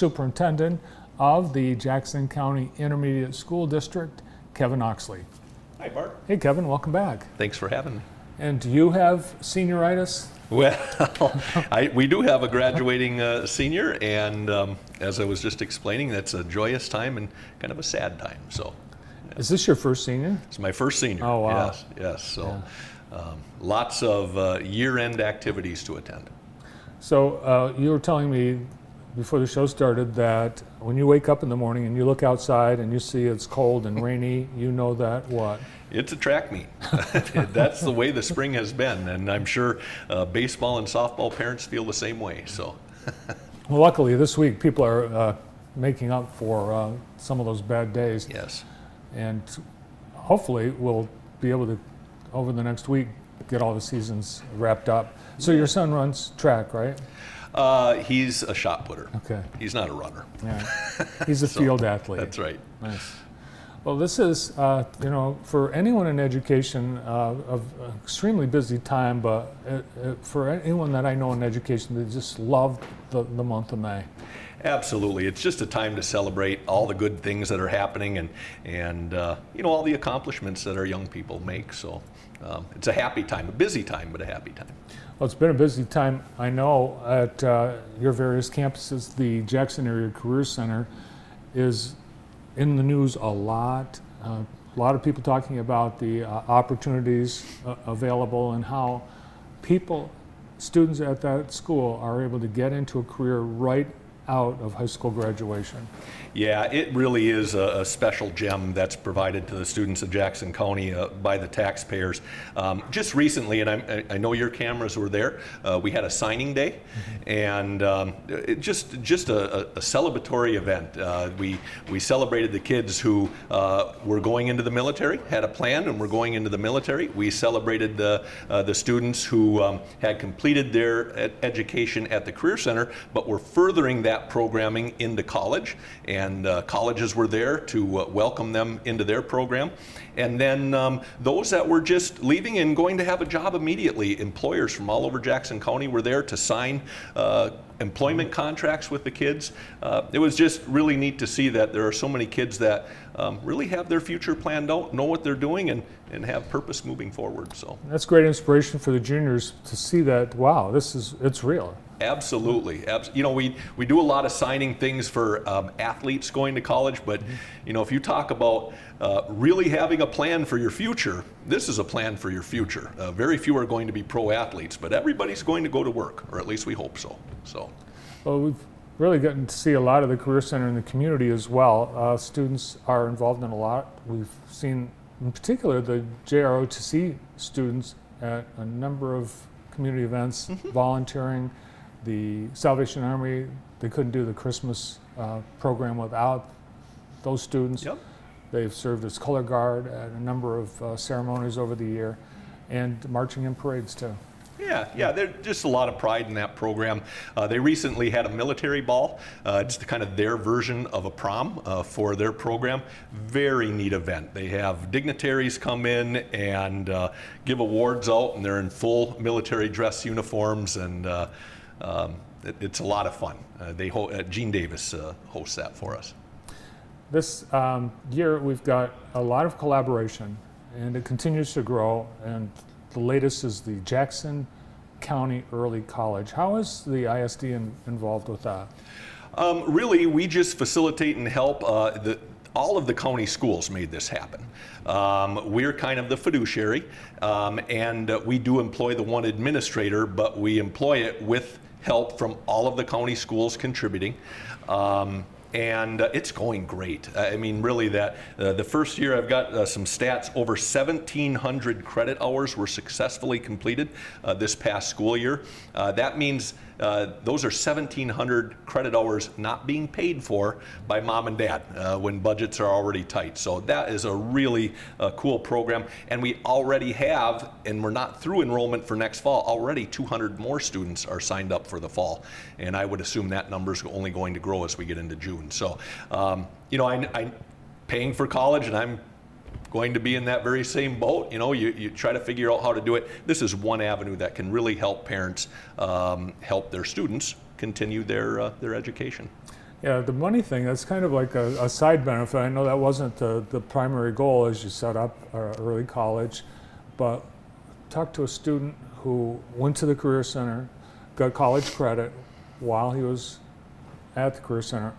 Superintendent of the Jackson County Intermediate School District, Kevin Oxley. Hi, Bart. Hey, Kevin, welcome back. Thanks for having me. And do you have senioritis? Well, we do have a graduating senior, and as I was just explaining, that's a joyous time and kind of a sad time. So, Is this your first senior? it's my first senior. Oh, wow. Yes, yes. So, lots of year-end activities to attend. So you were telling me before the show started that when you wake up in the morning and you look outside and you see it's cold and rainy, you know that what? It's a track meet. That's the way the spring has been, and I'm sure baseball and softball parents feel the same way. So, Well, luckily this week people are making up for some of those bad days. yes. And hopefully we'll be able to, over the next week, get all the seasons wrapped up. So your son runs track, right? He's a shot putter. Okay. He's not a runner. Yeah. He's a field athlete. That's right. Nice. Well, this is, for anyone in education, of an extremely busy time, but for anyone that I know in education, they just love the month of May. Absolutely. It's just a time to celebrate all the good things that are happening and all the accomplishments that our young people make. So it's a happy time, a busy time, but a happy time. Well, it's been a busy time, I know, at your various campuses. The Jackson Area Career Center is in the news a lot. A lot of people talking about the opportunities available and how students at that school are able to get into a career right out of high school graduation. Yeah, it really is a special gem that's provided to the students of Jackson County by the taxpayers. Just recently, and I know your cameras were there, we had a signing day, and just a celebratory event. We celebrated the kids who were going into the military, had a plan, and were going into the military. We celebrated the students who had completed their education at the Career Center, but were furthering that programming into college, and colleges were there to welcome them into their program. And then those that were just leaving and going to have a job immediately, employers from all over Jackson County were there to sign employment contracts with the kids. It was just really neat to see that there are so many kids that really have their future planned out, know what they're doing, and have purpose moving forward. So that's great inspiration for the juniors to see that, wow, it's real. Absolutely. We do a lot of signing things for athletes going to college, but if you talk about really having a plan for your future, this is a plan for your future. Very few are going to be pro athletes, but everybody's going to go to work, or at least we hope so. Well, we've really gotten to see a lot of the Career Center in the community as well. Students are involved in a lot. We've seen, in particular, the JROTC students at a number of community events, volunteering. The Salvation Army, they couldn't do the Christmas program without those students. Yep. They've served as color guard at a number of ceremonies over the year, and marching in parades too. Yeah, there's just a lot of pride in that program. They recently had a military ball. It's kind of their version of a prom for their program. Very neat event. They have dignitaries come in and give awards out, and they're in full military dress uniforms, and it's a lot of fun. Gene Davis hosts that for us. This year we've got a lot of collaboration, and it continues to grow, and the latest is the Jackson County Early College. How is the ISD involved with that? Really, we just facilitate and help. All of the county schools made this happen. We're kind of the fiduciary, and we do employ the one administrator, but we employ it with help from all of the county schools contributing. And it's going great. I mean, really, the first year I've got some stats. Over 1,700 credit hours were successfully completed this past school year. That means those are 1,700 credit hours not being paid for by mom and dad when budgets are already tight. So that is a really cool program. And we already have, and we're not through enrollment for next fall, already 200 more students are signed up for the fall. And I would assume that number is only going to grow as we get into June. So, I'm paying for college, and I'm going to be in that very same boat. You try to figure out how to do it. This is one avenue that can really help parents help their students continue their education. Yeah, the money thing, that's kind of like a side benefit. I know that wasn't the primary goal as you set up early college, but talk to a student who went to the Career Center, got college credit while he was at the Career Center,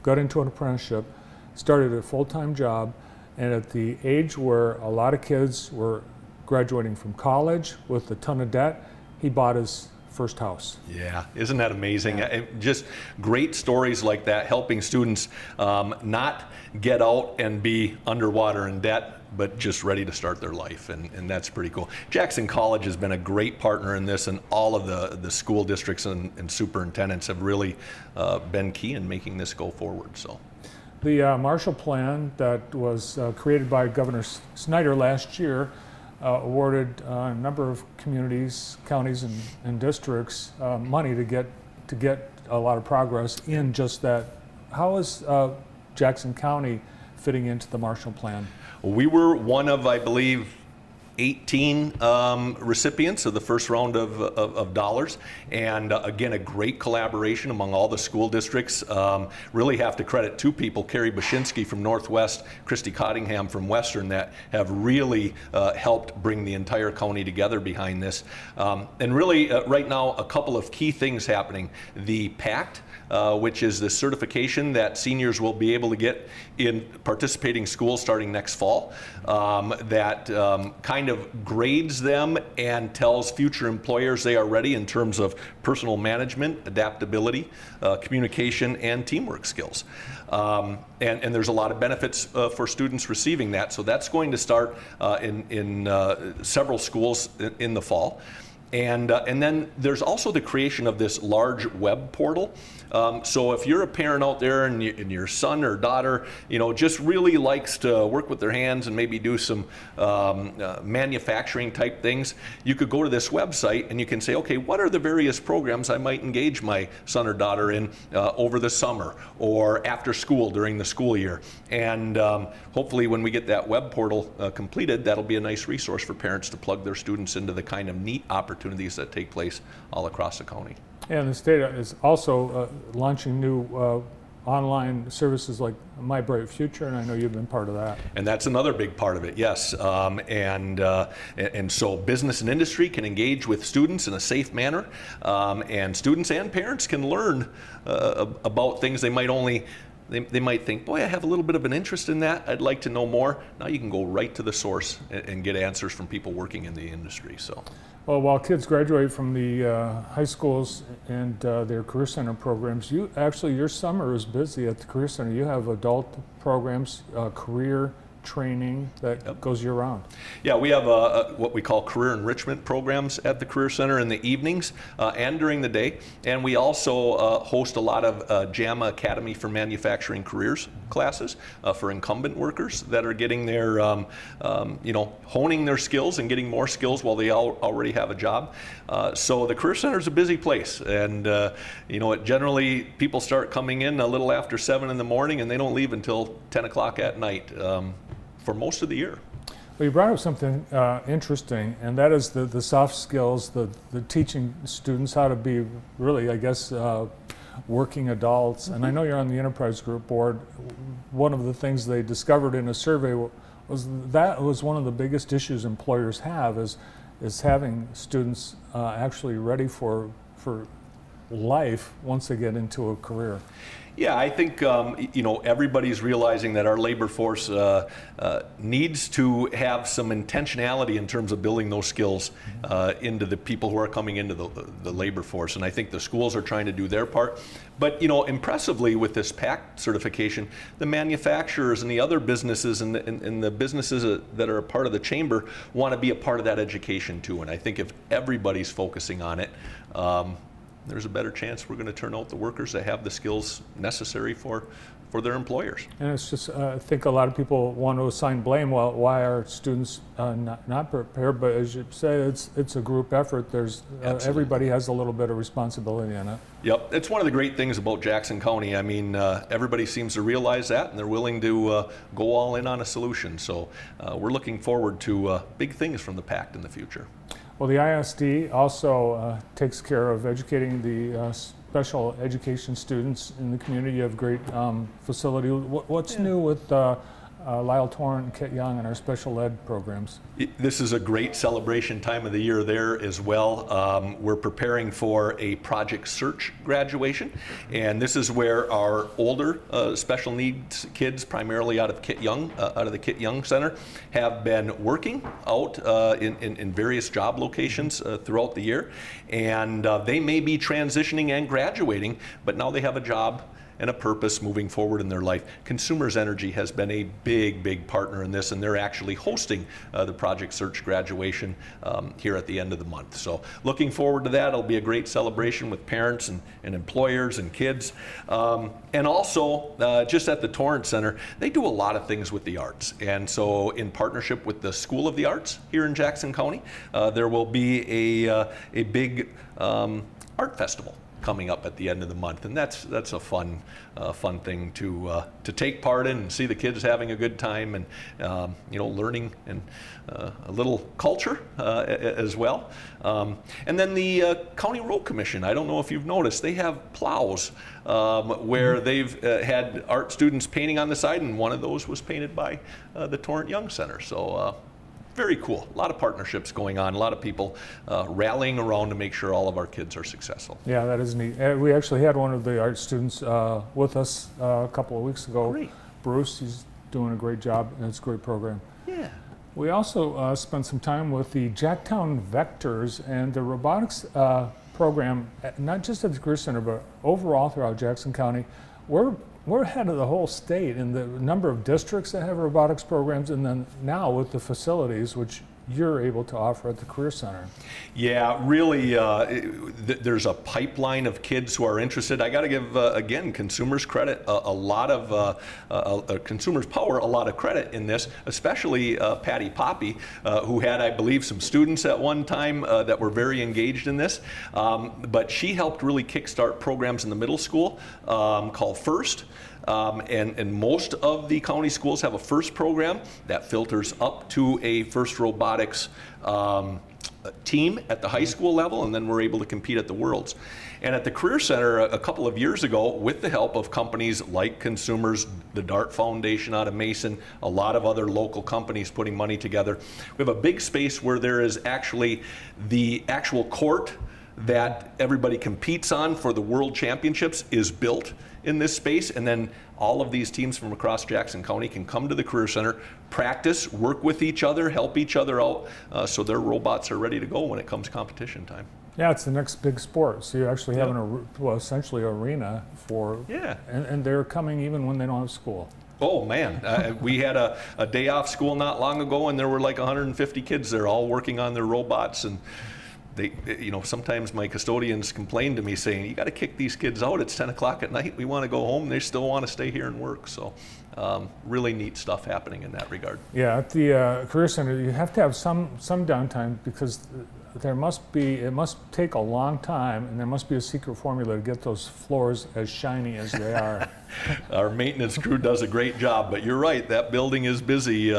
got into an apprenticeship, started a full-time job, and at the age where a lot of kids were graduating from college with a ton of debt, he bought his first house. Yeah, isn't that amazing? Just great stories like that, helping students not get out and be underwater in debt, but just ready to start their life, and that's pretty cool. Jackson College has been a great partner in this, and all of the school districts and superintendents have really been key in making this go forward. So, the Marshall Plan that was created by Governor Snyder last year awarded a number of communities, counties, and districts money to get a lot of progress in just that. How is Jackson County fitting into the Marshall Plan? We were one of, I believe, 18 recipients of the first round of dollars, and again, a great collaboration among all the school districts. Really have to credit two people, Carrie Bashinsky from Northwest, Christy Cottingham from Western, that have really helped bring the entire county together behind this. And really, right now, a couple of key things happening. The PACT, which is the certification that seniors will be able to get in participating schools starting next fall, that kind of grades them and tells future employers they are ready in terms of personal management, adaptability, communication, and teamwork skills. And there's a lot of benefits for students receiving that. So that's going to start in several schools in the fall. And then there's also the creation of this large web portal. So if you're a parent out there and your son or daughter, just really likes to work with their hands and maybe do some manufacturing type things, you could go to this website and you can say, okay, what are the various programs I might engage my son or daughter in over the summer or after school during the school year? And hopefully when we get that web portal completed, that'll be a nice resource for parents to plug their students into the kind of neat opportunities that take place all across the county. And the state is also launching new online services like My Bright Future, and I know you've been part of that. And that's another big part of it, yes. And so business and industry can engage with students in a safe manner, and students and parents can learn about things they might think, boy, I have a little bit of an interest in that. I'd like to know more. Now you can go right to the source and get answers from people working in the industry. So, well, while kids graduate from the high schools and their Career Center programs, your summer is busy at the Career Center. You have adult programs, career training that goes year round. Yeah, we have what we call career enrichment programs at the Career Center in the evenings and during the day. And we also host a lot of JAMA Academy for Manufacturing Careers classes for incumbent workers that are getting their, honing their skills and getting more skills while they already have a job. So the Career Center is a busy place, and generally people start coming in a little after 7 in the morning and they don't leave until 10 o'clock at night. For most of the year. Well, you brought up something interesting, and that is the soft skills, the teaching students how to be really, I guess, working adults. And I know you're on the Enterprise Group Board. One of the things they discovered in a survey was that was one of the biggest issues employers have is having students actually ready for life once they get into a career. Yeah, I think everybody's realizing that our labor force needs to have some intentionality in terms of building those skills into the people who are coming into the labor force, and I think the schools are trying to do their part. But impressively with this PACT certification, the manufacturers and the other businesses and the businesses that are a part of the chamber want to be a part of that education too. And I think if everybody's focusing on it, there's a better chance we're going to turn out the workers that have the skills necessary for their employers. And it's just, I think a lot of people want to assign blame. Well, why are students not prepared? But as you say, it's a group effort. There's everybody has a little bit of responsibility in it. Yep, it's one of the great things about Jackson County. I mean, everybody seems to realize that, and they're willing to go all in on a solution. So we're looking forward to big things from the PACT in the future. Well, the ISD also takes care of educating the special education students in the community. You have a great facility. What's new with Lyle Torrent and Kit Young and our special ed programs? This is a great celebration time of the year there as well. We're preparing for a Project Search graduation, and this is where our older special needs kids, primarily out of the Kit Young Center, have been working out in various job locations throughout the year, and they may be transitioning and graduating, but now they have a job and a purpose moving forward in their life. Consumers Energy has been a big partner in this, and they're actually hosting the Project Search graduation here at the end of the month. So looking forward to that. It'll be a great celebration with parents and employers and kids. And also, just at the Torrent Center, they do a lot of things with the arts. And so in partnership with the School of the Arts here in Jackson County, there will be a big art festival coming up at the end of the month, and that's a fun thing to take part in and see the kids having a good time and learning and a little culture as well. And then the County Road Commission, I don't know if you've noticed, they have plows where they've had art students painting on the side, and one of those was painted by the Torrent Young Center. So very cool. A lot of partnerships going on, a lot of people rallying around to make sure all of our kids are successful. Yeah, that is neat. We actually had one of the art students with us a couple of weeks ago. Great. Bruce, he's doing a great job, and it's a great program. Yeah. We also spent some time with the Jacktown Vectors and the robotics program, not just at the Career Center, but overall throughout Jackson County. We're ahead of the whole state in the number of districts that have robotics programs, and then now with the facilities, which you're able to offer at the Career Center. Yeah, really, there's a pipeline of kids who are interested. I got to give, again, consumers credit, a lot of Consumers Power, a lot of credit in this, especially Patty Poppy, who had, I believe, some students at one time that were very engaged in this. But she helped really kickstart programs in the middle school called FIRST. And most of the county schools have a FIRST program that filters up to a FIRST robotics team at the high school level, and then we're able to compete at the Worlds. And at the Career Center a couple of years ago, with the help of companies like Consumers, the DART Foundation out of Mason, a lot of other local companies putting money together, we have a big space where there is actually the actual court that everybody competes on for the World Championships is built in this space, and then all of these teams from across Jackson County can come to the Career Center, practice, work with each other, help each other out, so their robots are ready to go when it comes competition time. Yeah, it's the next big sport. So you actually have essentially arena for, and they're coming even when they don't have school. Oh man, we had a day off school not long ago, and there were like 150 kids there all working on their robots, and they, sometimes my custodians complain to me saying, you got to kick these kids out. It's 10 o'clock at night. We want to go home. They still want to stay here and work. So really neat stuff happening in that regard. Yeah, at the Career Center, you have to have some downtime because it must take a long time, and there must be a secret formula to get those floors as shiny as they are. Our maintenance crew does a great job, but you're right, that building is busy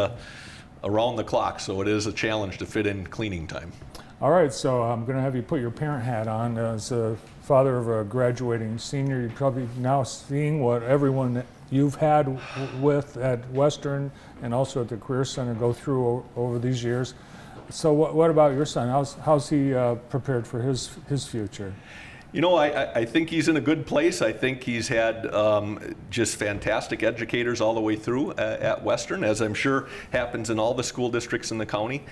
around the clock, so it is a challenge to fit in cleaning time. All right, so I'm going to have you put your parent hat on. As a father of a graduating senior, you're probably now seeing what everyone you've had with at Western and also at the Career Center go through over these years. So what about your son? How's he prepared for his future? I think he's in a good place. I think he's had just fantastic educators all the way through at Western, as I'm sure happens in all the school districts in the county.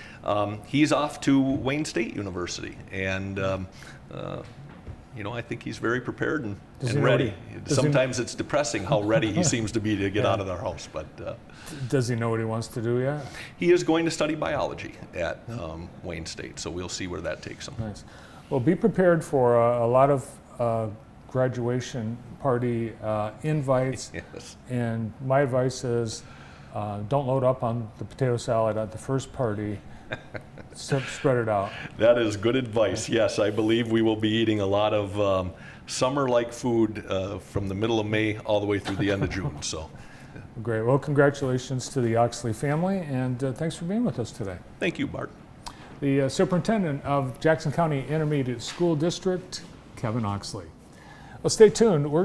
He's off to Wayne State University, and I think he's very prepared and ready. Sometimes it's depressing how ready he seems to be to get out of the house. But does he know what he wants to do yet? He is going to study biology at Wayne State, so we'll see where that takes him. Nice. Well, be prepared for a lot of graduation party invites. Yes. And my advice is don't load up on the potato salad at the first party. Spread it out. That is good advice. Yes, I believe we will be eating a lot of summer-like food from the middle of May all the way through the end of June. So, great. Well, congratulations to the Oxley family, and thanks for being with us today. Thank you, Bart. The Superintendent of Jackson County Intermediate School District, Kevin Oxley. Well, stay tuned. We're